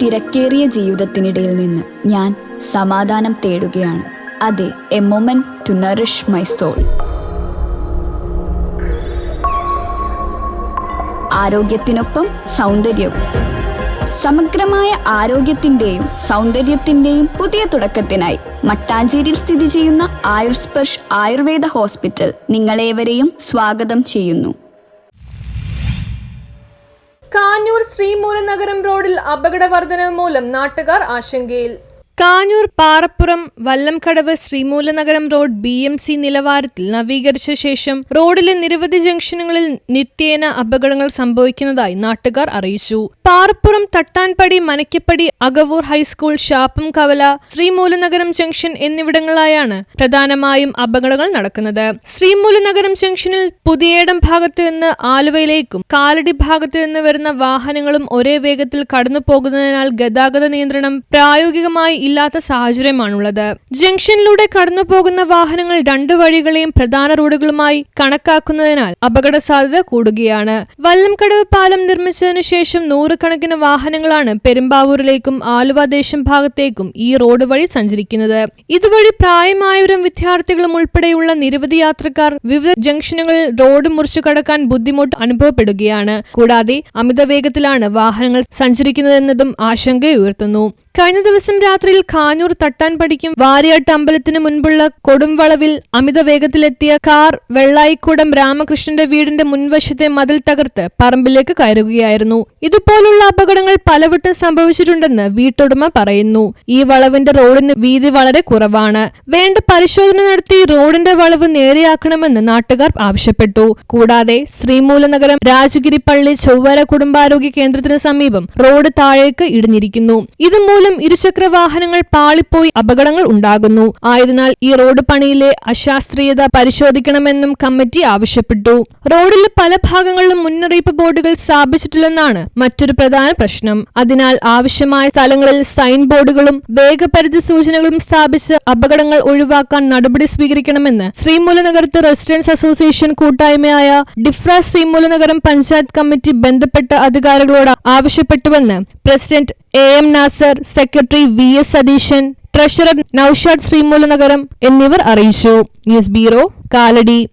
തിരക്കേറിയ ജീവിതത്തിനിടയിൽ നിന്ന് ഞാൻ സമാധാനം തേടുകയാണ്. അതെ, a moment to nourish my soul. ആരോഗ്യത്തിനൊപ്പം സൗന്ദര്യവും. സമഗ്രമായ ആരോഗ്യത്തിൻ്റെയും സൗന്ദര്യത്തിൻ്റെയും പുതിയ തുടക്കത്തിനായി മട്ടാഞ്ചേരിയിൽ സ്ഥിതി ചെയ്യുന്ന ആയുർസ്പർശ് ആയുർവേദ ഹോസ്പിറ്റൽ നിങ്ങളേവരെയും സ്വാഗതം ചെയ്യുന്നു. കാഞ്ഞൂർ ശ്രീമൂലനഗരം റോഡിൽ അപകട വർധനവ് മൂലം നാട്ടുകാർ ആശങ്കയിൽ. കാഞ്ഞൂർ പാറപ്പുറം വല്ലംകടവ് ശ്രീമൂലനഗരം റോഡ് BMC നിലവാരത്തിൽ നവീകരിച്ച ശേഷം റോഡിലെ നിരവധി ജംഗ്ഷനുകളിൽ നിത്യേന അപകടങ്ങൾ സംഭവിക്കുന്നതായി നാട്ടുകാർ അറിയിച്ചു. പാറപ്പുറം തട്ടാൻപടി, മനക്കപ്പടി, അകവൂർ ഹൈസ്കൂൾ, ഷാപ്പം കവല, ശ്രീമൂലനഗരം ജംഗ്ഷൻ എന്നിവിടങ്ങളിലായാണ് പ്രധാനമായും അപകടങ്ങൾ നടക്കുന്നത്. ശ്രീമൂലനഗരം ജംഗ്ഷനിൽ പുതിയേടം ഭാഗത്ത് നിന്ന് ആലുവയിലേക്കും കാലടി ഭാഗത്ത് നിന്ന് വരുന്ന വാഹനങ്ങളും ഒരേ വേഗത്തിൽ കടന്നു പോകുന്നതിനാൽ ഗതാഗത നിയന്ത്രണം പ്രായോഗികമായി ഇല്ലാത്ത സാഹചര്യമാണുള്ളത്. ജംഗ്ഷനിലൂടെ കടന്നു പോകുന്ന വാഹനങ്ങൾ രണ്ടു വഴികളെയും പ്രധാന റോഡുകളുമായി കണക്കാക്കുന്നതിനാൽ അപകട സാധ്യത കൂടുകയാണ്. വല്ലംകടവ് പാലം നിർമ്മിച്ചതിനു ശേഷം നൂറുകണക്കിന് വാഹനങ്ങളാണ് പെരുമ്പാവൂരിലേക്കും ആലുവ ദേശം ഭാഗത്തേക്കും ഈ റോഡ് വഴി സഞ്ചരിക്കുന്നത്. ഇതുവഴി പ്രായമായവരും വിദ്യാർത്ഥികളും ഉൾപ്പെടെയുള്ള നിരവധി യാത്രക്കാർ വിവിധ ജംഗ്ഷനുകളിൽ റോഡ് മുറിച്ചു കടക്കാൻ ബുദ്ധിമുട്ട് അനുഭവപ്പെടുകയാണ്. കൂടാതെ അമിത വേഗത്തിലാണ് വാഹനങ്ങൾ സഞ്ചരിക്കുന്നതെന്നതും ആശങ്കയുയർത്തുന്നു. കഴിഞ്ഞ ദിവസം രാത്രിയിൽ കാഞ്ഞൂർ തട്ടാൻപടിക്കും വാരിയാട്ട് അമ്പലത്തിന് മുൻപുള്ള കൊടുംവളവിൽ അമിത വേഗത്തിലെത്തിയ കാർ വെള്ളായിക്കൂടം രാമകൃഷ്ണന്റെ വീടിന്റെ മുൻവശത്തെ മതിൽ തകർത്ത് പറമ്പിലേക്ക് കയറുകയായിരുന്നു. ഇതുപോലുള്ള അപകടങ്ങൾ പലവട്ടം സംഭവിച്ചിട്ടുണ്ടെന്ന് വീട്ടുടമ പറയുന്നു. ഈ വളവിന്റെ റോഡിന് വീതി വളരെ കുറവാണ്. വേണ്ട പരിശോധന നടത്തി റോഡിന്റെ വളവ് നേരെയാക്കണമെന്ന് നാട്ടുകാർ ആവശ്യപ്പെട്ടു. കൂടാതെ ശ്രീമൂലനഗരം രാജഗിരി പള്ളി ചൊവ്വര കുടുംബാരോഗ്യ കേന്ദ്രത്തിന് സമീപം റോഡ് താഴേക്ക് ഇടിഞ്ഞിരിക്കുന്നു. ഇതുമൂലം ഇരുചക്ര വാഹനങ്ങൾ പാളിപ്പോയി അപകടങ്ങൾ ഉണ്ടാകുന്നു. ആയതിനാൽ ഈ റോഡ് പണിയിലെ അശാസ്ത്രീയത പരിശോധിക്കണമെന്നും കമ്മിറ്റി ആവശ്യപ്പെട്ടു. റോഡിലെ പല ഭാഗങ്ങളിലും മുന്നറിയിപ്പ് ബോർഡുകൾ സ്ഥാപിച്ചിട്ടില്ലെന്നാണ് മറ്റൊരു പ്രധാന പ്രശ്നം. അതിനാൽ ആവശ്യമായ സ്ഥലങ്ങളിൽ സൈൻ ബോർഡുകളും വേഗപരിധി സൂചനകളും സ്ഥാപിച്ച് അപകടങ്ങൾ ഒഴിവാക്കാൻ നടപടി സ്വീകരിക്കണമെന്ന് ശ്രീമൂലനഗരത്ത് റെസിഡൻസ് അസോസിയേഷൻ കൂട്ടായ്മയായ ഡിഫ്ര ശ്രീമൂലനഗരം പഞ്ചായത്ത് കമ്മിറ്റി ബന്ധപ്പെട്ട അധികാരികളോട് ആവശ്യപ്പെട്ടുവെന്ന് president AM Nasar, secretary VS Satheesan, treasurer Noushad Sreemoolanagaram എന്നിവർ അറിയിച്ചു. News bureau, Kalady.